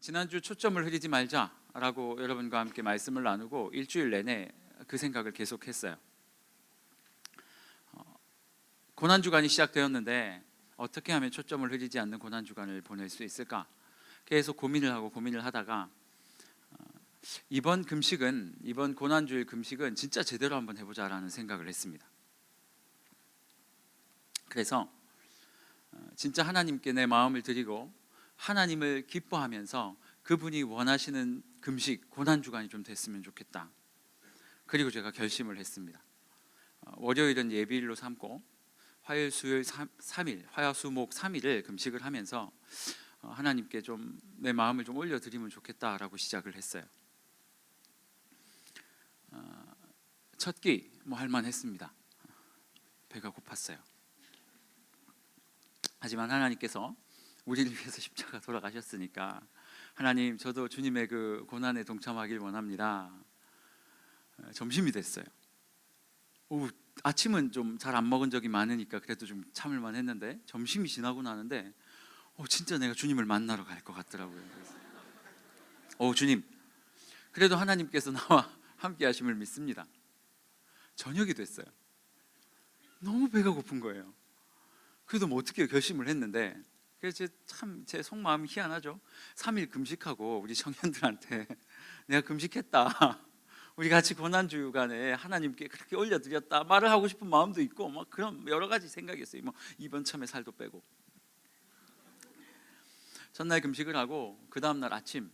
지난주 초점을 흐리지 말자라고 여러분과 함께 말씀을 나누고 일주일 내내 그 생각을 계속했어요. 고난주간이 시작되었는데 어떻게 하면 초점을 흐리지 않는 고난주간을 보낼 수 있을까? 계속 고민을 하다가 이번 고난주일 금식은 진짜 제대로 한번 해보자라는 생각을 했습니다. 그래서 진짜 하나님께 내 마음을 드리고 하나님을 기뻐하면서 그분이 원하시는 금식, 고난주간이 좀 됐으면 좋겠다. 그리고 제가 결심을 했습니다. 월요일은 예비일로 삼고 화요일, 수요일 3일, 화화, 수, 목 3일을 금식을 하면서 하나님께 좀 내 마음을 좀 올려드리면 좋겠다라고 시작을 했어요. 첫 끼 할만했습니다. 배가 고팠어요. 하지만 하나님께서 우리를 위해서 십자가 돌아가셨으니까 하나님, 저도 주님의 그 고난에 동참하길 원합니다. 점심이 됐어요. 아침은 좀 잘 안 먹은 적이 많으니까 그래도 좀 참을만 했는데 점심이 지나고 나는데 진짜 내가 주님을 만나러 갈 것 같더라고요. 그래서 주님, 그래도 하나님께서 나와 함께 하심을 믿습니다. 저녁이 됐어요. 너무 배가 고픈 거예요. 그래도 어떻게 결심을 했는데, 그래서 제 속마음이 희한하죠. 3일 금식하고 우리 청년들한테 내가 금식했다, 우리 같이 고난주간에 하나님께 그렇게 올려드렸다 말을 하고 싶은 마음도 있고 그런 여러 가지 생각이 있어요. 이번 참에 살도 빼고. 전날 금식을 하고 그 다음날 아침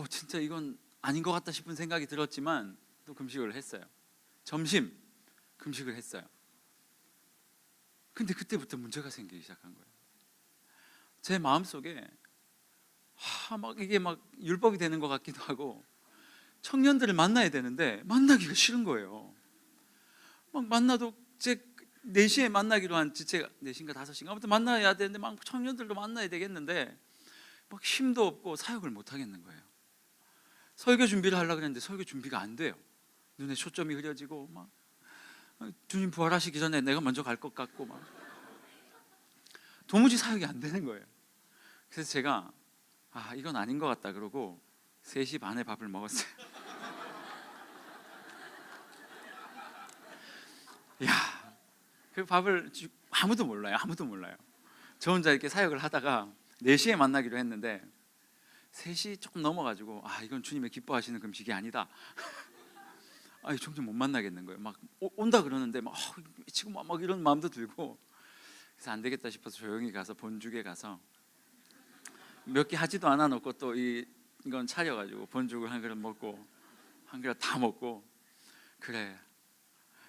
진짜 이건 아닌 것 같다 싶은 생각이 들었지만 또 금식을 했어요. 점심 금식을 했어요. 근데 그때부터 문제가 생기기 시작한 거예요. 제 마음속에 이게 율법이 되는 것 같기도 하고 청년들을 만나야 되는데 만나기가 싫은 거예요. 만나도 제 4시에 만나기로 한, 제가 4시인가 5시인가 아무튼 만나야 되는데 청년들도 만나야 되겠는데 힘도 없고 사역을 못 하겠는 거예요. 설교 준비를 하려고 했는데 설교 준비가 안 돼요. 눈에 초점이 흐려지고 주님 부활하시기 전에 내가 먼저 갈 것 같고 도무지 사역이 안 되는 거예요. 그래서 제가 이건 아닌 것 같다 그러고 3시 반에 밥을 먹었어요. 그 밥을 아무도 몰라요. 저 혼자 이렇게 사역을 하다가 4시에 만나기로 했는데 3시 조금 넘어가지고 이건 주님의 기뻐하시는 금식이 아니다. 점점 못 만나겠는 거예요. 온다 그러는데 지금 이런 마음도 들고, 그래서 안 되겠다 싶어서 조용히 가서 본죽에 가서 몇 개 하지도 않아 놓고 또 이건 차려가지고 본죽을 한 그릇 먹고 한 그릇 다 먹고 그래.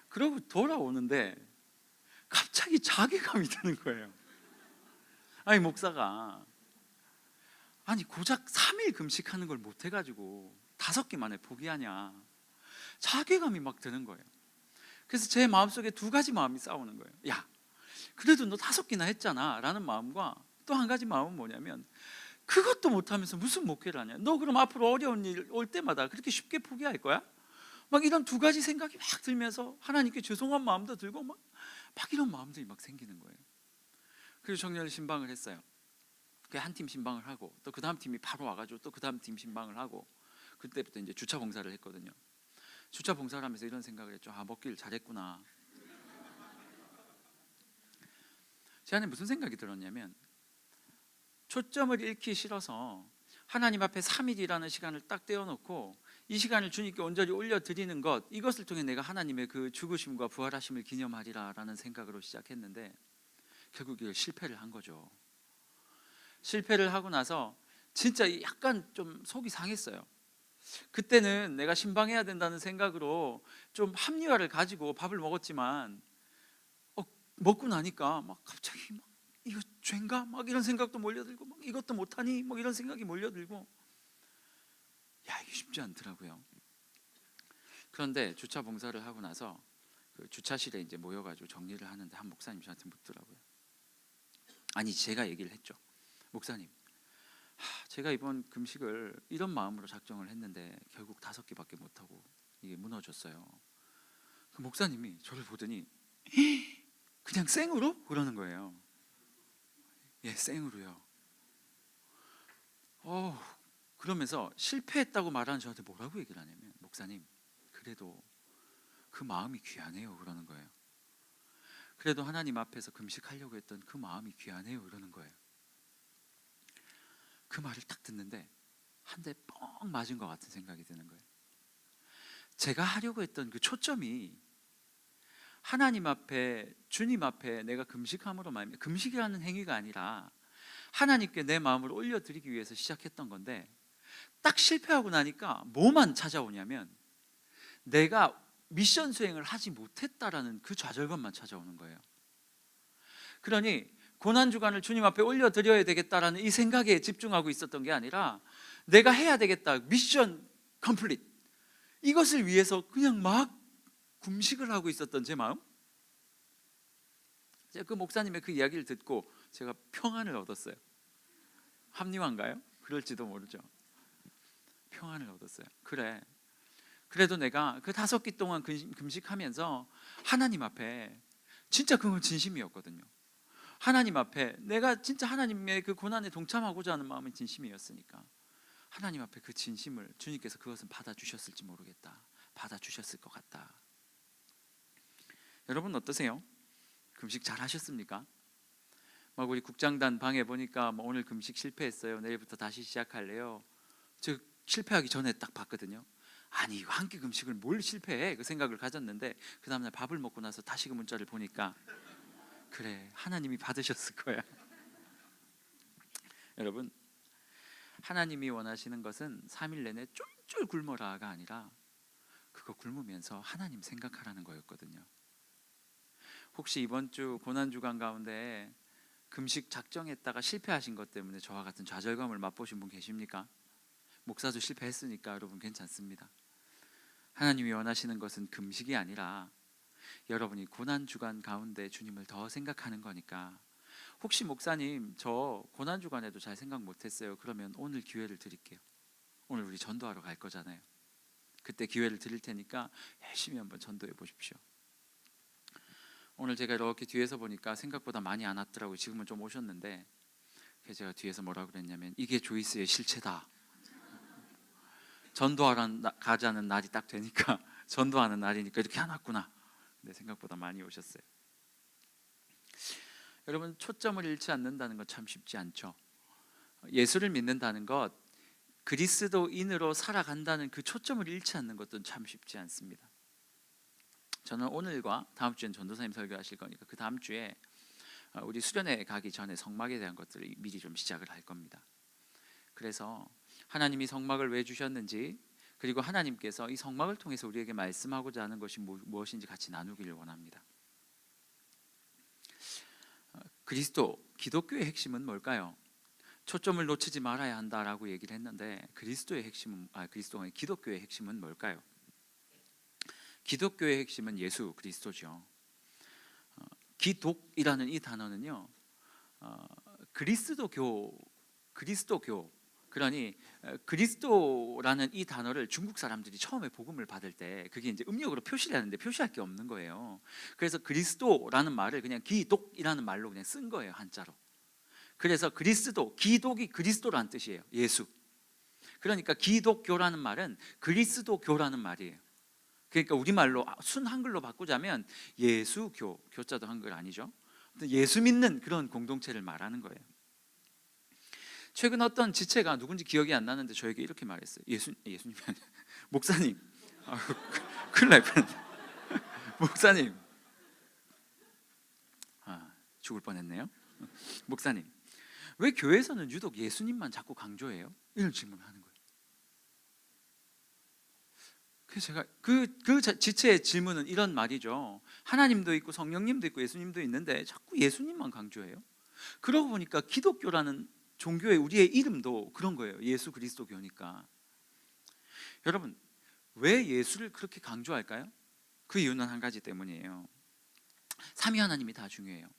그러고 돌아오는데 갑자기 자괴감이 드는 거예요. 목사가 고작 3일 금식하는 걸 못 해가지고 5끼 만에 포기하냐, 자괴감이 드는 거예요. 그래서 제 마음속에 2가지 마음이 싸우는 거예요. 그래도 너 5끼나 했잖아 라는 마음과 또 한 가지 마음은 뭐냐면, 그것도 못하면서 무슨 목회를 하냐, 너 그럼 앞으로 어려운 일 올 때마다 그렇게 쉽게 포기할 거야? 이런 2가지 생각이 들면서 하나님께 죄송한 마음도 들고 이런 마음들이 생기는 거예요. 그래서 청년을 신방을 했어요. 한 팀 신방을 하고 또 그 다음 팀이 바로 와가지고 또 그 다음 팀 신방을 하고, 그때부터 이제 주차 봉사를 했거든요. 주차 봉사를 하면서 이런 생각을 했죠. 먹기를 잘했구나. 제 안에 무슨 생각이 들었냐면, 초점을 잃기 싫어서 하나님 앞에 3일이라는 시간을 딱 떼어놓고 이 시간을 주님께 온전히 올려드리는 것, 이것을 통해 내가 하나님의 그 죽으심과 부활하심을 기념하리라라는 생각으로 시작했는데 결국 이걸 실패를 한 거죠. 실패를 하고 나서 진짜 약간 좀 속이 상했어요. 그때는 내가 신방해야 된다는 생각으로 좀 합리화를 가지고 밥을 먹었지만 먹고 나니까 갑자기 이거 죄인가? 이런 생각도 몰려들고 이것도 못하니? 이런 생각이 몰려들고 이게 쉽지 않더라고요. 그런데 주차 봉사를 하고 나서 그 주차실에 이제 모여가지고 정리를 하는데 한 목사님 저한테 묻더라고요. 제가 얘기를 했죠. 목사님, 제가 이번 금식을 이런 마음으로 작정을 했는데 결국 5끼밖에 못하고 이게 무너졌어요. 그 목사님이 저를 보더니 그냥 생으로? 그러는 거예요. 생으로요. 그러면서 실패했다고 말하는 저한테 뭐라고 얘기를 하냐면, 목사님 그래도 그 마음이 귀하네요 그러는 거예요. 그래도 하나님 앞에서 금식하려고 했던 그 마음이 귀하네요 그러는 거예요. 그 말을 딱 듣는데 한 대 뻥 맞은 것 같은 생각이 드는 거예요. 제가 하려고 했던 그 초점이 하나님 앞에, 주님 앞에 내가 금식함으로 말미암아, 금식이라는 행위가 아니라 하나님께 내 마음을 올려드리기 위해서 시작했던 건데, 딱 실패하고 나니까 뭐만 찾아오냐면 내가 미션 수행을 하지 못했다라는 그 좌절감만 찾아오는 거예요. 그러니 고난주간을 주님 앞에 올려드려야 되겠다라는 이 생각에 집중하고 있었던 게 아니라, 내가 해야 되겠다, 미션 컴플릿, 이것을 위해서 그냥 막 금식을 하고 있었던 제 마음. 제가 그 목사님의 그 이야기를 듣고 제가 평안을 얻었어요. 합리화인가요? 그럴지도 모르죠. 평안을 얻었어요. 그래, 그래도 내가 그 5끼 동안 금식하면서 하나님 앞에, 진짜 그건 진심이었거든요. 하나님 앞에 내가 진짜 하나님의 그 고난에 동참하고자 하는 마음이 진심이었으니까, 하나님 앞에 그 진심을 주님께서 그것은 받아주셨을지 모르겠다, 받아주셨을 것 같다. 여러분 어떠세요? 금식 잘 하셨습니까? 막 우리 국장단 방에 보니까 뭐 오늘 금식 실패했어요, 내일부터 다시 시작할래요. 저 실패하기 전에 딱 봤거든요. 아니 이거 한 끼 금식을 뭘 실패해, 그 생각을 가졌는데, 그 다음날 밥을 먹고 나서 다시 그 문자를 보니까 그래, 하나님이 받으셨을 거야. 여러분, 하나님이 원하시는 것은 3일 내내 쫄쫄 굶어라가 아니라 그거 굶으면서 하나님 생각하라는 거였거든요. 혹시 이번 주 고난주간 가운데 금식 작정했다가 실패하신 것 때문에 저와 같은 좌절감을 맛보신 분 계십니까? 목사도 실패했으니까 여러분 괜찮습니다. 하나님이 원하시는 것은 금식이 아니라 여러분이 고난주간 가운데 주님을 더 생각하는 거니까, 혹시 목사님 저 고난주간에도 잘 생각 못했어요, 그러면 오늘 기회를 드릴게요. 오늘 우리 전도하러 갈 거잖아요. 그때 기회를 드릴 테니까 열심히 한번 전도해 보십시오. 오늘 제가 이렇게 뒤에서 보니까 생각보다 많이 안 왔더라고요. 지금은 좀 오셨는데, 제가 뒤에서 뭐라고 그랬냐면, 이게 조이스의 실체다. 전도하러 가자는 날이 딱 되니까 전도하는 날이니까 이렇게 안 왔구나. 근데 생각보다 많이 오셨어요. 여러분, 초점을 잃지 않는다는 건 참 쉽지 않죠. 예수를 믿는다는 것, 그리스도인으로 살아간다는 그 초점을 잃지 않는 것도 참 쉽지 않습니다. 저는 오늘과 다음 주엔 전도사님 설교하실 거니까 그 다음 주에 우리 수련회 가기 전에 성막에 대한 것들을 미리 좀 시작을 할 겁니다. 그래서 하나님이 성막을 왜 주셨는지, 그리고 하나님께서 이 성막을 통해서 우리에게 말씀하고자 하는 것이 무엇인지 같이 나누기를 원합니다. 그리스도, 기독교의 핵심은 뭘까요? 초점을 놓치지 말아야 한다라고 얘기를 했는데, 기독교의 핵심은 뭘까요? 기독교의 핵심은 예수 그리스도죠. 기독이라는 이 단어는요, 그리스도교, 그러니 그리스도라는 이 단어를 중국 사람들이 처음에 복음을 받을 때 그게 이제 음력으로 표시를 하는데 표시할 게 없는 거예요. 그래서 그리스도라는 말을 그냥 기독이라는 말로 그냥 쓴 거예요, 한자로. 그래서 그리스도, 기독이 그리스도라는 뜻이에요, 예수. 그러니까 기독교라는 말은 그리스도교라는 말이에요. 그러니까 우리말로 순 한글로 바꾸자면 예수교, 교자도 한글 아니죠. 예수 믿는 그런 공동체를 말하는 거예요. 최근 어떤 지체가 누군지 기억이 안 나는데 저에게 이렇게 말했어요. 예수님이 아니라 목사님, 큰일 날 뻔했네. 목사님, 죽을 뻔했네요. 목사님, 왜 교회에서는 유독 예수님만 자꾸 강조해요? 이런 질문을 하는 거예요. 그래서 제가 그 지체의 질문은 이런 말이죠. 하나님도 있고 성령님도 있고 예수님도 있는데 자꾸 예수님만 강조해요. 그러고 보니까 기독교라는 종교의 우리의 이름도 그런 거예요. 예수 그리스도교니까. 여러분, 왜 예수를 그렇게 강조할까요? 그 이유는 한 가지 때문이에요. 삼위 하나님이 다 중요해요.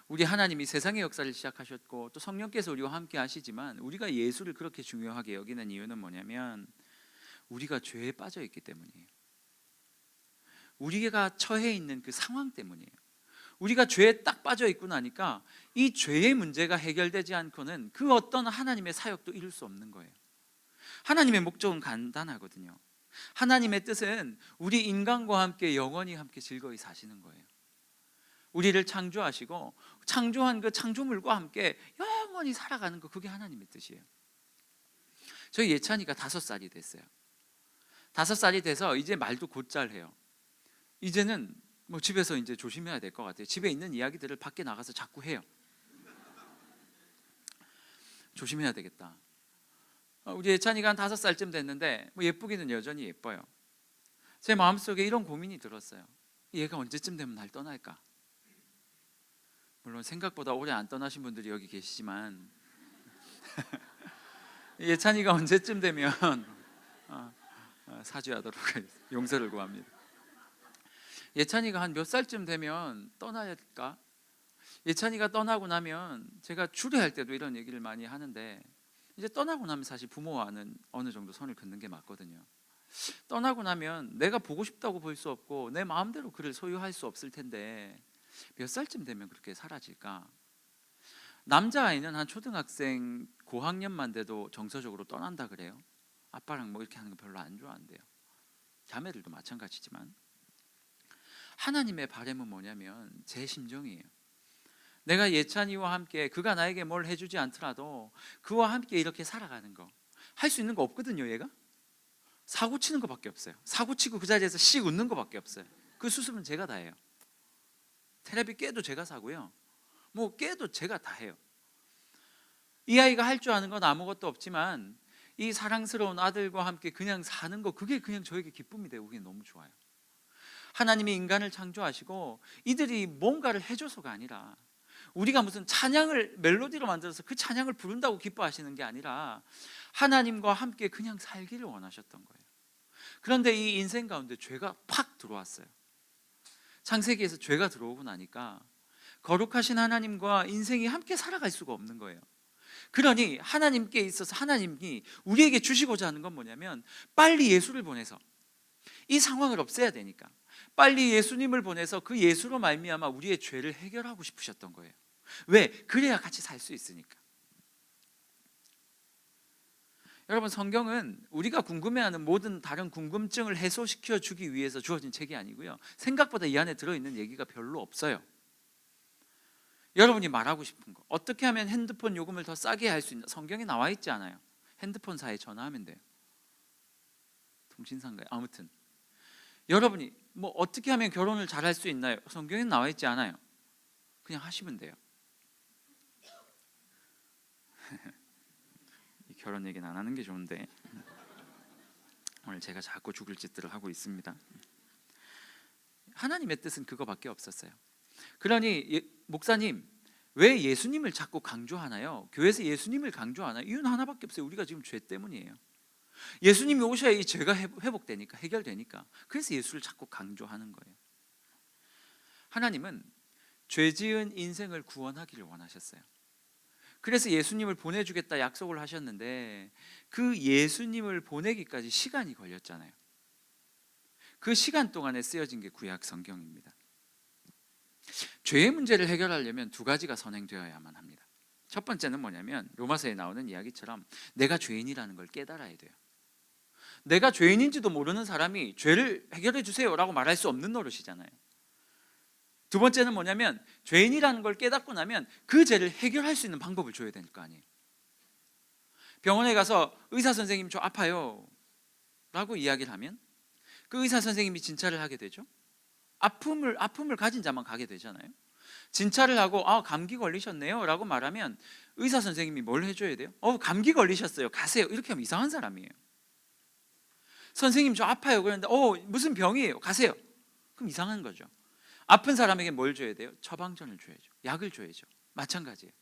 우리 하나님이 세상의 역사를 시작하셨고 또 성령께서 우리와 함께 하시지만, 우리가 예수를 그렇게 중요하게 여기는 이유는 뭐냐면 우리가 죄에 빠져 있기 때문이에요. 우리가 처해 있는 그 상황 때문이에요. 우리가 죄에 딱 빠져 있고 나니까 이 죄의 문제가 해결되지 않고는 그 어떤 하나님의 사역도 이룰 수 없는 거예요. 하나님의 목적은 간단하거든요. 하나님의 뜻은 우리 인간과 함께 영원히 함께 즐거이 사시는 거예요. 우리를 창조하시고 창조한 그 창조물과 함께 영원히 살아가는 거, 그게 하나님의 뜻이에요. 저희 예찬이가 5살이 됐어요. 5살이 돼서 이제 말도 곧잘 해요. 이제는 뭐 집에서 이제 조심해야 될 것 같아요. 집에 있는 이야기들을 밖에 나가서 자꾸 해요. 조심해야 되겠다. 우리 예찬이가 한 5살쯤 됐는데 뭐 예쁘기는 여전히 예뻐요. 제 마음속에 이런 고민이 들었어요. 얘가 언제쯤 되면 날 떠날까? 물론 생각보다 오래 안 떠나신 분들이 여기 계시지만 예찬이가 언제쯤 되면 사죄하도록 하겠습니다. 용서를 구합니다. 예찬이가 한 몇 살쯤 되면 떠날까? 예찬이가 떠나고 나면 제가 주례할 때도 이런 얘기를 많이 하는데, 이제 떠나고 나면 사실 부모와는 어느 정도 선을 긋는 게 맞거든요. 떠나고 나면 내가 보고 싶다고 볼 수 없고 내 마음대로 그를 소유할 수 없을 텐데 몇 살쯤 되면 그렇게 사라질까? 남자아이는 한 초등학생 고학년만 돼도 정서적으로 떠난다 그래요. 아빠랑 뭐 이렇게 하는 거 별로 안 좋아한대요. 자매들도 마찬가지지만 하나님의 바람은 뭐냐면 제 심정이에요. 내가 예찬이와 함께 그가 나에게 뭘 해주지 않더라도 그와 함께 이렇게 살아가는 거, 할 수 있는 거 없거든요. 얘가 사고 치는 것밖에 없어요. 사고 치고 그 자리에서 씩 웃는 것밖에 없어요. 그 수습은 제가 다 해요. 테레비 깨도 제가 사고요, 뭐 깨도 제가 다 해요. 이 아이가 할 줄 아는 건 아무것도 없지만 이 사랑스러운 아들과 함께 그냥 사는 거, 그게 그냥 저에게 기쁨이 되고 그게 너무 좋아요. 하나님이 인간을 창조하시고 이들이 뭔가를 해줘서가 아니라, 우리가 무슨 찬양을 멜로디로 만들어서 그 찬양을 부른다고 기뻐하시는 게 아니라 하나님과 함께 그냥 살기를 원하셨던 거예요. 그런데 이 인생 가운데 죄가 팍 들어왔어요. 창세기에서 죄가 들어오고 나니까 거룩하신 하나님과 인생이 함께 살아갈 수가 없는 거예요. 그러니 하나님께 있어서 하나님이 우리에게 주시고자 하는 건 뭐냐면, 빨리 예수를 보내서 이 상황을 없애야 되니까 빨리 예수님을 보내서 그 예수로 말미암아 우리의 죄를 해결하고 싶으셨던 거예요. 왜? 그래야 같이 살 수 있으니까. 여러분, 성경은 우리가 궁금해하는 모든 다른 궁금증을 해소시켜 주기 위해서 주어진 책이 아니고요, 생각보다 이 안에 들어있는 얘기가 별로 없어요. 여러분이 말하고 싶은 거, 어떻게 하면 핸드폰 요금을 더 싸게 할 수 있나, 성경에 나와 있지 않아요. 핸드폰사에 전화하면 돼요. 통신사인가요? 아무튼 여러분이 뭐 어떻게 하면 결혼을 잘할 수 있나요? 성경에 나와 있지 않아요. 그냥 하시면 돼요. 이 결혼 얘기는 안 하는 게 좋은데 오늘 제가 자꾸 죽을 짓들을 하고 있습니다. 하나님의 뜻은 그거밖에 없었어요. 그러니 목사님, 왜 예수님을 자꾸 강조하나요? 교회에서 예수님을 강조하나요? 이유는 하나밖에 없어요. 우리가 지금 죄 때문이에요. 예수님이 오셔야 이 죄가 회복되니까, 해결되니까. 그래서 예수를 자꾸 강조하는 거예요. 하나님은 죄 지은 인생을 구원하기를 원하셨어요. 그래서 예수님을 보내주겠다 약속을 하셨는데 그 예수님을 보내기까지 시간이 걸렸잖아요. 그 시간 동안에 쓰여진 게 구약 성경입니다. 죄의 문제를 해결하려면 2가지가 선행되어야만 합니다. 첫 번째는 뭐냐면, 로마서에 나오는 이야기처럼 내가 죄인이라는 걸 깨달아야 돼요. 내가 죄인인지도 모르는 사람이 죄를 해결해 주세요 라고 말할 수 없는 노릇이잖아요. 두 번째는 뭐냐면, 죄인이라는 걸 깨닫고 나면 그 죄를 해결할 수 있는 방법을 줘야 될 거 아니에요. 병원에 가서 의사 선생님 저 아파요 라고 이야기를 하면 그 의사 선생님이 진찰을 하게 되죠. 아픔을 가진 자만 가게 되잖아요. 진찰을 하고 감기 걸리셨네요 라고 말하면 의사 선생님이 뭘 해줘야 돼요? 감기 걸리셨어요, 가세요. 이렇게 하면 이상한 사람이에요. 선생님 저 아파요 그런데 무슨 병이에요, 가세요. 그럼 이상한 거죠. 아픈 사람에게 뭘 줘야 돼요? 처방전을 줘야죠. 약을 줘야죠. 마찬가지예요.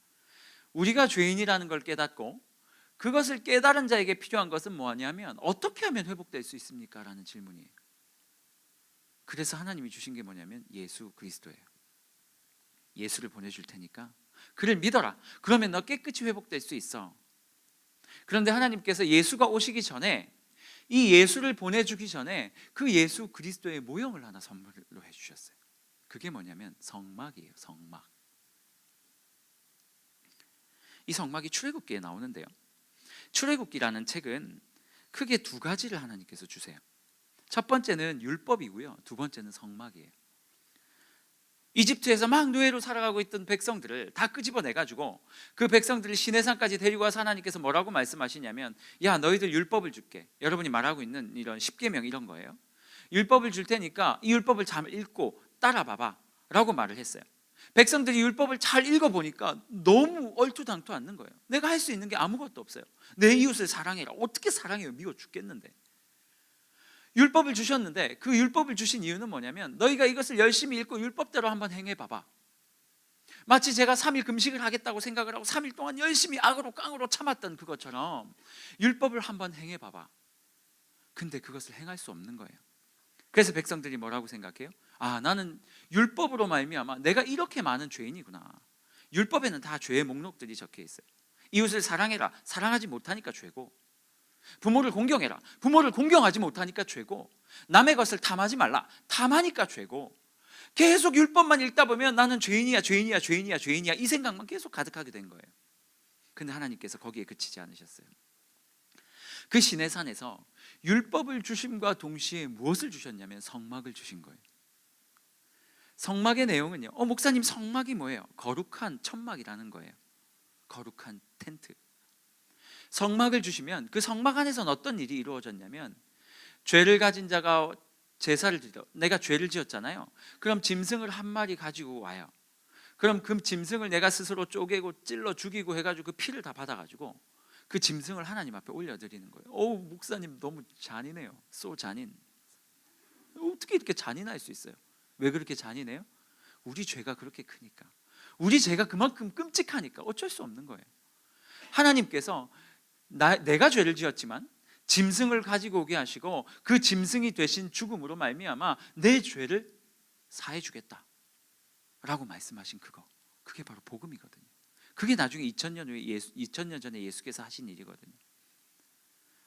우리가 죄인이라는 걸 깨닫고 그것을 깨달은 자에게 필요한 것은 뭐냐면, 어떻게 하면 회복될 수 있습니까? 라는 질문이에요. 그래서 하나님이 주신 게 뭐냐면 예수 그리스도예요. 예수를 보내줄 테니까 그를 믿어라. 그러면 너 깨끗이 회복될 수 있어. 그런데 하나님께서 예수가 오시기 전에, 이 예수를 보내주기 전에 그 예수 그리스도의 모형을 하나 선물로 해주셨어요. 그게 뭐냐면 성막이에요. 성막. 이 성막이 출애굽기에 나오는데요, 출애굽기라는 책은 크게 두 가지를 하나님께서 주세요. 첫 번째는 율법이고요, 두 번째는 성막이에요. 이집트에서 막 노예로 살아가고 있던 백성들을 다 끄집어내가지고 그 백성들을 시내산까지 데리고 와서 하나님께서 뭐라고 말씀하시냐면, 야, 너희들 율법을 줄게. 여러분이 말하고 있는 이런 십계명 이런 거예요. 율법을 줄 테니까 이 율법을 잘 읽고 따라봐봐 라고 말을 했어요. 백성들이 율법을 잘 읽어보니까 너무 얼토당토 않는 거예요. 내가 할 수 있는 게 아무것도 없어요. 내 이웃을 사랑해라. 어떻게 사랑해요? 미워 죽겠는데. 율법을 주셨는데 그 율법을 주신 이유는 뭐냐면, 너희가 이것을 열심히 읽고 율법대로 한번 행해봐봐. 마치 제가 3일 금식을 하겠다고 생각을 하고 3일 동안 열심히 악으로 깡으로 참았던 그것처럼 율법을 한번 행해봐봐. 근데 그것을 행할 수 없는 거예요. 그래서 백성들이 뭐라고 생각해요? 아, 나는 율법으로 말미암아 내가 이렇게 많은 죄인이구나. 율법에는 다 죄의 목록들이 적혀 있어요. 이웃을 사랑해라. 사랑하지 못하니까 죄고, 부모를 공경해라. 부모를 공경하지 못하니까 죄고, 남의 것을 탐하지 말라. 탐하니까 죄고, 계속 율법만 읽다 보면 나는 죄인이야, 죄인이야, 죄인이야, 죄인이야, 이 생각만 계속 가득하게 된 거예요. 근데 하나님께서 거기에 그치지 않으셨어요. 그 시내산에서 율법을 주심과 동시에 무엇을 주셨냐면 성막을 주신 거예요. 성막의 내용은요, 목사님 성막이 뭐예요? 거룩한 천막이라는 거예요. 거룩한 텐트. 성막을 주시면 그 성막 안에서는 어떤 일이 이루어졌냐면, 죄를 가진 자가 제사를 드려, 내가 죄를 지었잖아요. 그럼 짐승을 한 마리 가지고 와요. 그럼 그 짐승을 내가 스스로 쪼개고 찔러 죽이고 해가지고 그 피를 다 받아가지고 그 짐승을 하나님 앞에 올려드리는 거예요. 목사님 너무 잔인해요. so 잔인. 어떻게 이렇게 잔인할 수 있어요? 왜 그렇게 잔인해요? 우리 죄가 그렇게 크니까, 우리 죄가 그만큼 끔찍하니까 어쩔 수 없는 거예요. 하나님께서 내가 죄를 지었지만 짐승을 가지고 오게 하시고 그 짐승이 되신 죽음으로 말미암아 내 죄를 사해 주겠다 라고 말씀하신 그게 바로 복음이거든요. 그게 나중에 2000년 전에 예수께서 하신 일이거든요.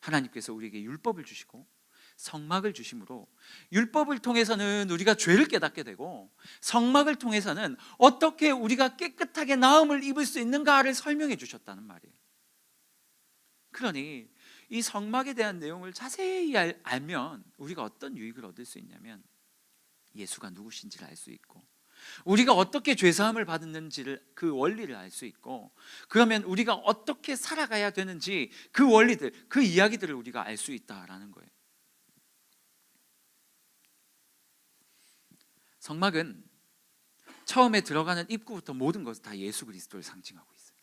하나님께서 우리에게 율법을 주시고 성막을 주심으로, 율법을 통해서는 우리가 죄를 깨닫게 되고, 성막을 통해서는 어떻게 우리가 깨끗하게 나음을 입을 수 있는가를 설명해 주셨다는 말이에요. 그러니 이 성막에 대한 내용을 자세히 알면 우리가 어떤 유익을 얻을 수 있냐면, 예수가 누구신지를 알 수 있고, 우리가 어떻게 죄사함을 받았는지를, 그 원리를 알 수 있고, 그러면 우리가 어떻게 살아가야 되는지 그 원리들, 그 이야기들을 우리가 알 수 있다라는 거예요. 성막은 처음에 들어가는 입구부터 모든 것을 다 예수 그리스도를 상징하고 있어요.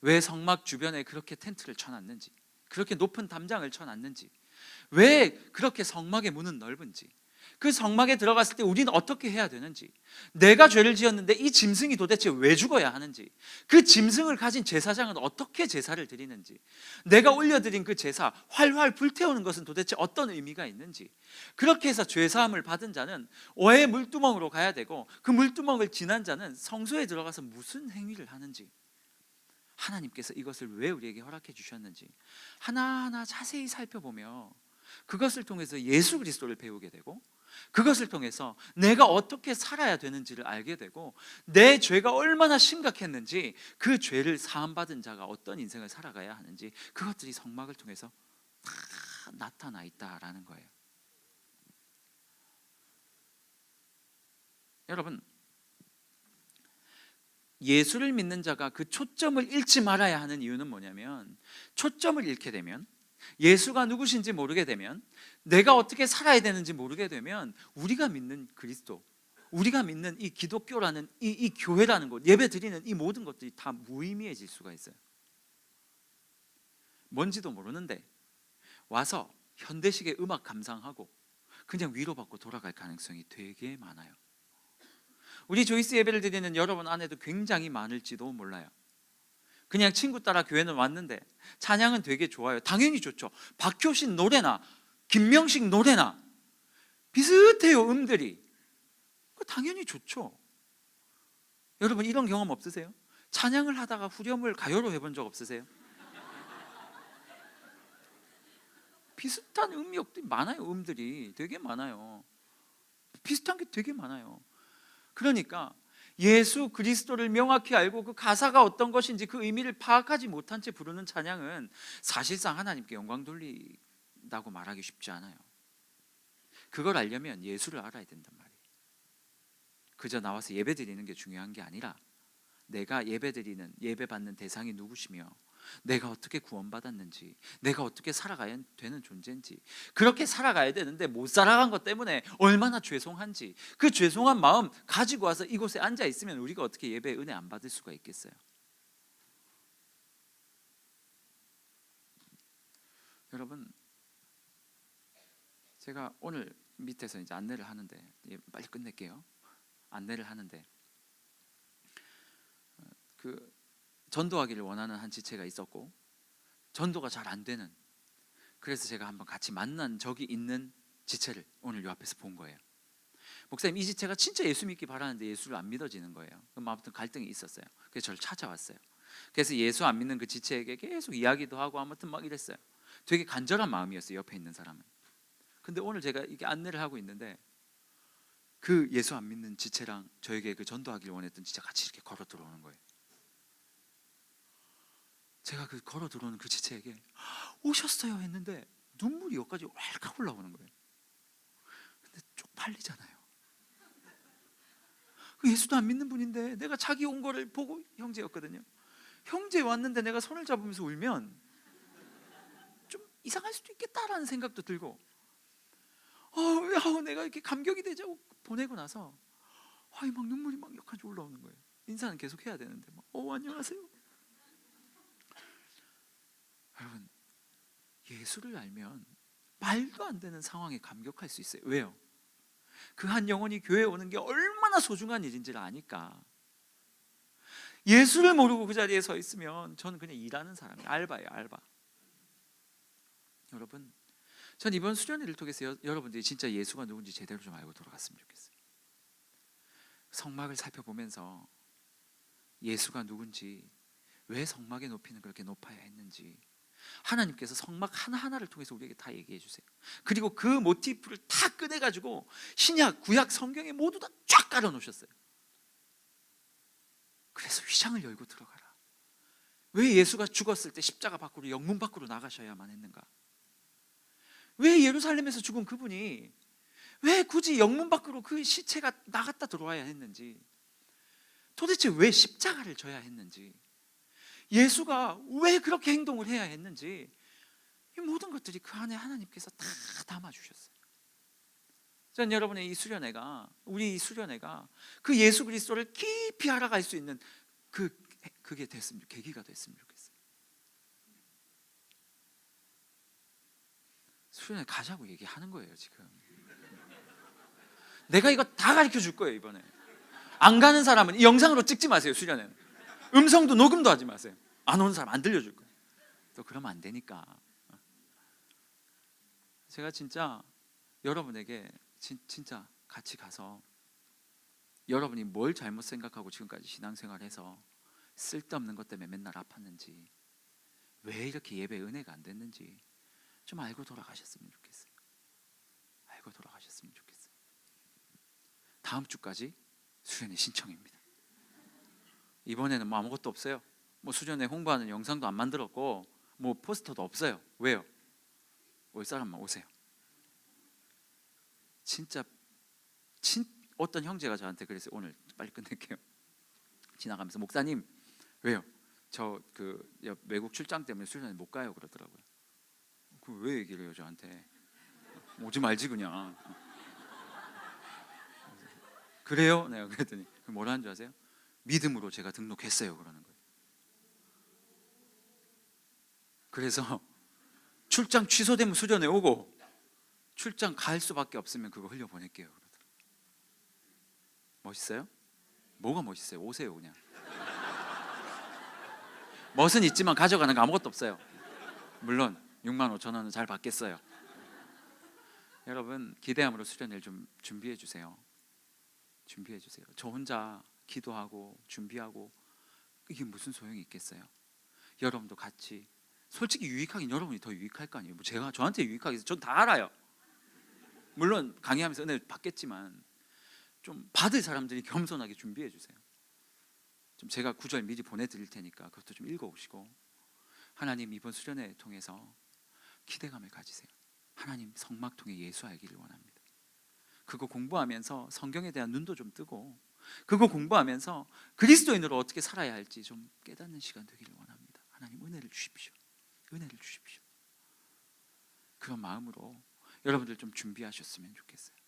왜 성막 주변에 그렇게 텐트를 쳐놨는지, 그렇게 높은 담장을 쳐놨는지, 왜 그렇게 성막의 문은 넓은지, 그 성막에 들어갔을 때 우리는 어떻게 해야 되는지, 내가 죄를 지었는데 이 짐승이 도대체 왜 죽어야 하는지, 그 짐승을 가진 제사장은 어떻게 제사를 드리는지, 내가 올려드린 그 제사 활활 불태우는 것은 도대체 어떤 의미가 있는지, 그렇게 해서 죄사함을 받은 자는 오해의 물두멍으로 가야 되고, 그 물두멍을 지난 자는 성소에 들어가서 무슨 행위를 하는지, 하나님께서 이것을 왜 우리에게 허락해 주셨는지 하나하나 자세히 살펴보며 그것을 통해서 예수 그리스도를 배우게 되고, 그것을 통해서 내가 어떻게 살아야 되는지를 알게 되고, 내 죄가 얼마나 심각했는지, 그 죄를 사함받은 자가 어떤 인생을 살아가야 하는지, 그것들이 성막을 통해서 다 나타나 있다라는 거예요. 여러분, 예수를 믿는 자가 그 초점을 잃지 말아야 하는 이유는 뭐냐면, 초점을 잃게 되면, 예수가 누구신지 모르게 되면, 내가 어떻게 살아야 되는지 모르게 되면, 우리가 믿는 그리스도, 우리가 믿는 이 기독교라는 이 교회라는 것, 예배 드리는 이 모든 것들이 다 무의미해질 수가 있어요. 뭔지도 모르는데 와서 현대식의 음악 감상하고 그냥 위로받고 돌아갈 가능성이 되게 많아요. 우리 조이스 예배를 드리는 여러분 안에도 굉장히 많을지도 몰라요. 그냥 친구 따라 교회는 왔는데 찬양은 되게 좋아요. 당연히 좋죠. 박효신 노래나 김명식 노래나 비슷해요, 음들이. 당연히 좋죠. 여러분 이런 경험 없으세요? 찬양을 하다가 후렴을 가요로 해본 적 없으세요? 비슷한 음역들이 많아요. 음들이 되게 많아요. 비슷한 게 되게 많아요. 그러니까 예수 그리스도를 명확히 알고 그 가사가 어떤 것인지 그 의미를 파악하지 못한 채 부르는 찬양은 사실상 하나님께 영광 돌린다고 말하기 쉽지 않아요. 그걸 알려면 예수를 알아야 된단 말이에요. 그저 나와서 예배 드리는 게 중요한 게 아니라 내가 예배드리는, 예배받는 대상이 누구시며 내가 어떻게 구원받았는지, 내가 어떻게 살아가야 되는 존재인지, 그렇게 살아가야 되는데 못 살아간 것 때문에 얼마나 죄송한지, 그 죄송한 마음 가지고 와서 이곳에 앉아 있으면 우리가 어떻게 예배 은혜 안 받을 수가 있겠어요? 여러분, 제가 오늘 밑에서 이제 안내를 하는데, 빨리 끝낼게요. 안내를 하는데 그 전도하기를 원하는 한 지체가 있었고 전도가 잘 안 되는, 그래서 제가 한번 같이 만난 적이 있는 지체를 오늘 요 앞에서 본 거예요. 목사님, 이 지체가 진짜 예수 믿기 바라는데 예수를 안 믿어지는 거예요. 그럼 아무튼 갈등이 있었어요. 그래서 저를 찾아왔어요. 그래서 예수 안 믿는 그 지체에게 계속 이야기도 하고 아무튼 막 이랬어요. 되게 간절한 마음이었어요, 옆에 있는 사람은. 근데 오늘 제가 이게 안내를 하고 있는데 그 예수 안 믿는 지체랑 저에게 그 전도하기를 원했던 지체가 같이 이렇게 걸어 들어오는 거예요. 제가 그 걸어 들어오는 그 지체에게 오셨어요 했는데 눈물이 여기까지 왈칵 올라오는 거예요. 근데 쪽팔리잖아요. 그 예수도 안 믿는 분인데 내가 자기 온 거를 보고, 형제였거든요. 형제 왔는데 내가 손을 잡으면서 울면 좀 이상할 수도 있겠다라는 생각도 들고, 내가 이렇게 감격이 되자고 보내고 나서 막 눈물이 막 여기까지 올라오는 거예요. 인사는 계속 해야 되는데 막, 안녕하세요. 여러분, 예수를 알면 말도 안 되는 상황에 감격할 수 있어요. 왜요? 그 한 영혼이 교회에 오는 게 얼마나 소중한 일인지를 아니까. 예수를 모르고 그 자리에 서 있으면 저는 그냥 일하는 사람이에요. 알바예요, 알바. 여러분, 전 이번 수련회를 통해서 여러분들이 진짜 예수가 누군지 제대로 좀 알고 돌아갔으면 좋겠어요. 성막을 살펴보면서 예수가 누군지, 왜 성막의 높이는 그렇게 높아야 했는지 하나님께서 성막 하나하나를 통해서 우리에게 다 얘기해 주세요. 그리고 그 모티프를 다 꺼내가지고 신약, 구약 성경에 모두 다 쫙 깔아 놓으셨어요. 그래서 휘장을 열고 들어가라. 왜 예수가 죽었을 때 십자가 밖으로, 영문 밖으로 나가셔야만 했는가? 왜 예루살렘에서 죽은 그분이 왜 굳이 영문 밖으로 그 시체가 나갔다 들어와야 했는지, 도대체 왜 십자가를 져야 했는지, 예수가 왜 그렇게 행동을 해야 했는지, 이 모든 것들이 그 안에 하나님께서 다 담아주셨어요. 전 여러분의 이 수련회가, 우리 이 수련회가 그 예수 그리스도를 깊이 알아갈 수 있는 그게 됐으면, 계기가 됐으면 좋겠어요. 수련회 가자고 얘기하는 거예요 지금. 내가 이거 다 가르쳐 줄 거예요 이번에. 안 가는 사람은 이 영상으로 찍지 마세요. 수련회는 음성도 녹음도 하지 마세요. 안 오는 사람 안 들려줄 거예요. 또 그러면 안 되니까. 제가 진짜 여러분에게 진짜 같이 가서 여러분이 뭘 잘못 생각하고 지금까지 신앙생활해서 쓸데없는 것 때문에 맨날 아팠는지, 왜 이렇게 예배 은혜가 안 됐는지 좀 알고 돌아가셨으면 좋겠어요. 알고 돌아가셨으면 좋겠어요. 다음 주까지 수련회 신청입니다. 이번에는 뭐 아무것도 없어요. 뭐 수련회 홍보하는 영상도 안 만들었고 뭐 포스터도 없어요. 왜요? 올 사람만 오세요. 진짜 어떤 형제가 저한테 그랬어요. 오늘 빨리 끝낼게요. 지나가면서, 목사님 왜요? 저 외국 출장 때문에 수련회 못 가요 그러더라고요. 왜 얘기를 해요 저한테? 오지 말지 그냥. 그래요? 내가 그랬더니 뭐라 하는 줄 아세요? 믿음으로 제가 등록했어요 그러는 거예요. 그래서 출장 취소되면 수련회 오고, 출장 갈 수밖에 없으면 그거 흘려보낼게요 그러더라고요. 멋있어요? 뭐가 멋있어요? 오세요 그냥. 멋은 있지만 가져가는 거 아무것도 없어요. 물론 65,000원은 잘 받겠어요. 여러분, 기대함으로 수련회를 좀 준비해 주세요. 준비해 주세요. 저 혼자 기도하고 준비하고 이게 무슨 소용이 있겠어요? 여러분도 같이, 솔직히 유익하긴 여러분이 더 유익할 거 아니에요. 뭐 제가 저한테 유익하겠어요? 전 다 알아요. 물론 강의하면서 은혜를 받겠지만 좀 받을 사람들이 겸손하게 준비해 주세요. 좀 제가 구절 미리 보내드릴 테니까 그것도 좀 읽어오시고, 하나님 이번 수련회 통해서 기대감을 가지세요. 하나님 성막통에 예수 알기를 원합니다. 그거 공부하면서 성경에 대한 눈도 좀 뜨고, 그거 공부하면서 그리스도인으로 어떻게 살아야 할지 좀 깨닫는 시간 되기를 원합니다. 하나님 은혜를 주십시오. 은혜를 주십시오. 그런 마음으로 여러분들 좀 준비하셨으면 좋겠어요.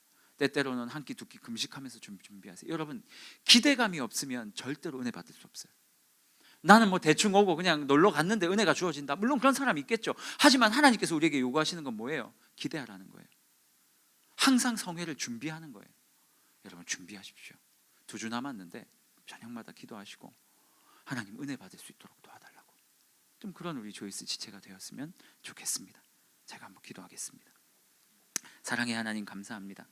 때때로는 한 끼 두 끼 금식하면서 좀 준비하세요. 여러분 기대감이 없으면 절대로 은혜 받을 수 없어요. 나는 뭐 대충 오고 그냥 놀러 갔는데 은혜가 주어진다, 물론 그런 사람이 있겠죠. 하지만 하나님께서 우리에게 요구하시는 건 뭐예요? 기대하라는 거예요. 항상 성회를 준비하는 거예요. 여러분 준비하십시오. 2주 남았는데 저녁마다 기도하시고 하나님 은혜 받을 수 있도록 도와달라고, 좀 그런 우리 조이스 지체가 되었으면 좋겠습니다. 제가 한번 기도하겠습니다. 사랑의 하나님 감사합니다.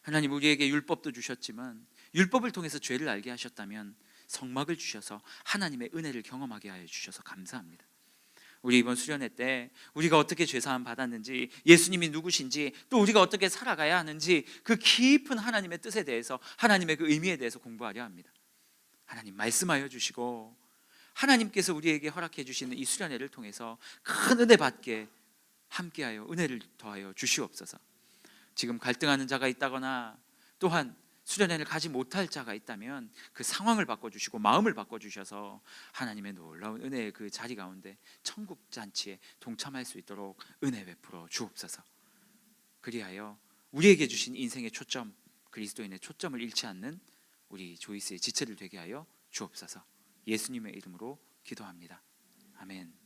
하나님 우리에게 율법도 주셨지만 율법을 통해서 죄를 알게 하셨다면 성막을 주셔서 하나님의 은혜를 경험하게 하여 주셔서 감사합니다. 우리 이번 수련회 때 우리가 어떻게 죄사함 받았는지, 예수님이 누구신지, 또 우리가 어떻게 살아가야 하는지 그 깊은 하나님의 뜻에 대해서, 하나님의 그 의미에 대해서 공부하려 합니다. 하나님 말씀하여 주시고 하나님께서 우리에게 허락해 주시는 이 수련회를 통해서 큰 은혜 받게 함께하여 은혜를 더하여 주시옵소서. 지금 갈등하는 자가 있다거나 또한 수련회를 가지 못할 자가 있다면 그 상황을 바꿔주시고 마음을 바꿔주셔서 하나님의 놀라운 은혜의 그 자리 가운데 천국 잔치에 동참할 수 있도록 은혜 베풀어 주옵소서. 그리하여 우리에게 주신 인생의 초점, 그리스도인의 초점을 잃지 않는 우리 조이스의 지체를 되게 하여 주옵소서. 예수님의 이름으로 기도합니다. 아멘.